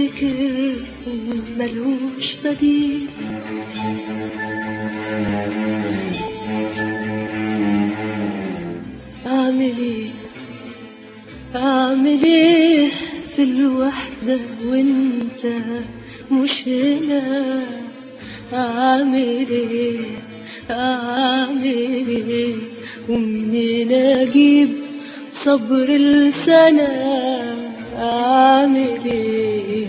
بفتكر ملوش بديل. أعمل إيه في الوحدة وانت مش هنا؟ أعمل إيه ومنين أجيب صبر السنة؟ أعمل إيه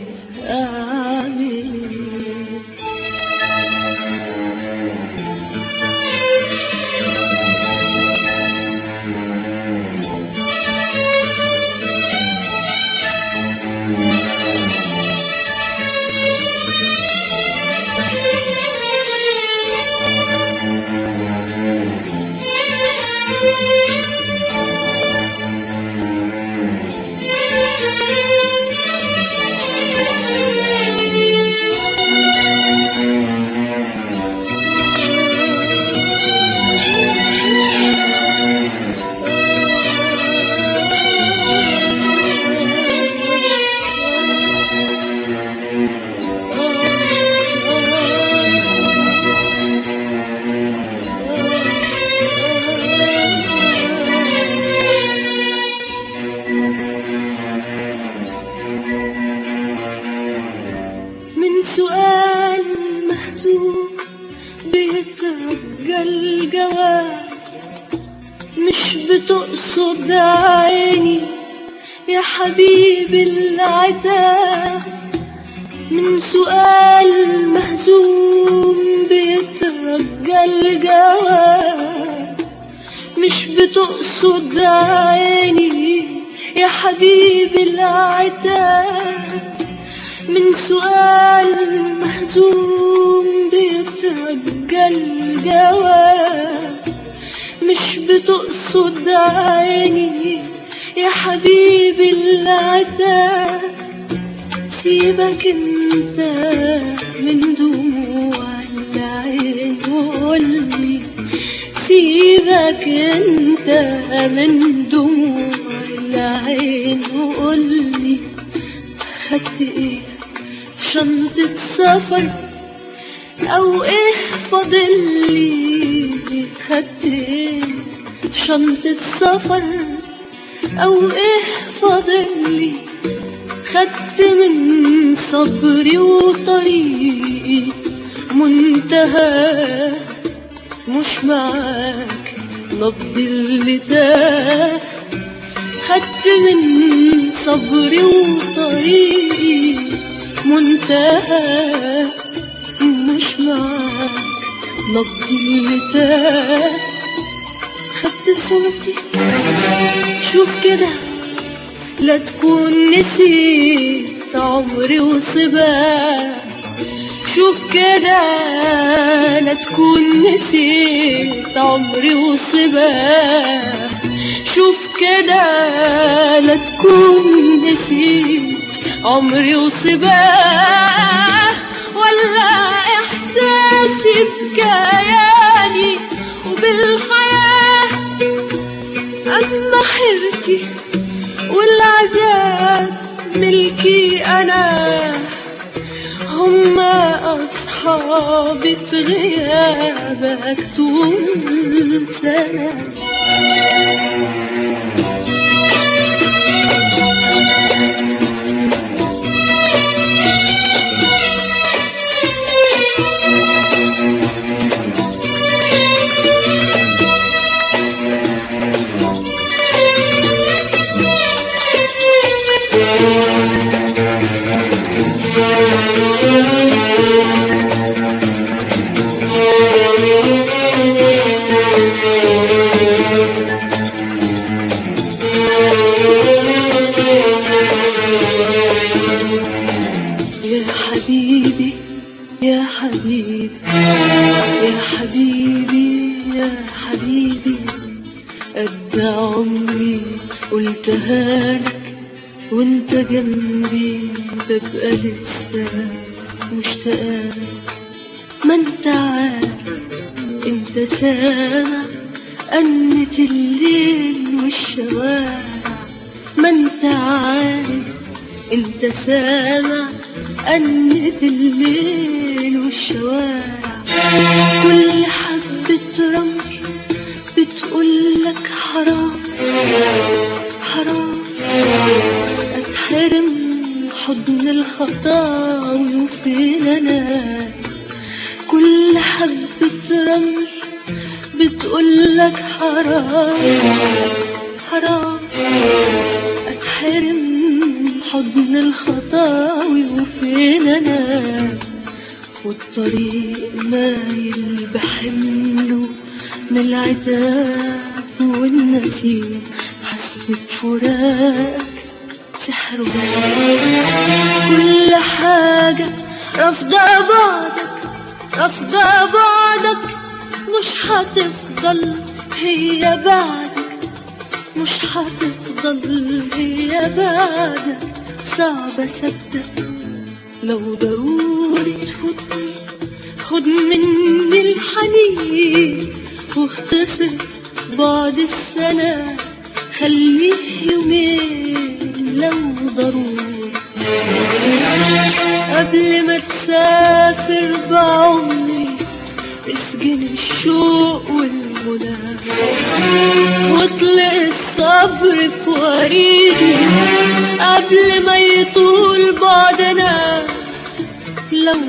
سؤال مهزوم بيترجى الجواب، مش بتقصد عيني يا حبيبي العتاب. من سؤال مهزوم بيترجى الجواب، مش بتقصد عيني يا حبيبي العتاب. من سؤال مهزوم بيترجى الجواب، مش بتقصد عيني يا حبيبي العتاب. سيبك انت من دموع العين وقولي، سيبك انت من دموع العين وقولي، خدت ايه في شنطة سفر او ايه فاضلي؟ خدت ايه في شنطة سفر او ايه فاضلي؟ خدت من صبري وطريقي منتهى، مش معاك نبض اللي تاه. خدت من صبري وطريقي منتهى، مش معاك نبض اللي تاه. خدت صورتي شوف كده، لا تكون نسيت عمري وصباه. شوف كده لا تكون نسيت عمري وصباه. شوف كده لا تكون نسيت عمري وصباه. ولا إحساسي بكياني وبالحياة، أما حيرتي والعذاب ملكي أنا. هما أصحابي في غيابك طول سنة. يا حبيبي يا حبيبي يا حبيبي يا حبيبي، قد عمري قلتها لك وانت جنبي، ببقى لسه مشتاقة. ما انت عارف انت سامع أنة الليل والشوارع. ما انت عارف انت سامع أنت الليل والشوارع، كل حبة رمل بتقولك حرام حرام أتحرم حضن الخطاوي وفين أنا. كل حبة رمل بتقولك حرام حرام أتحرم حضن الخطاوي وفين أنا. والطريق مايل بحمله من العتاب والنسيم، حس بفراقك سحره. كل حاجة رافضة بعدك رافضة بعدك، مش هتفضل هي بعدك مش هتفضل هي بعدك. صعب أصدق لو ضروري تفوتني، خد مني الحنين واختصر بعد السنة، خليه يومين لو ضروري. قبل ما تسافر بعمري اسجن الشوق والمنى، واطلق الصبر في وريدي قبل ما يطول بعدنا. لو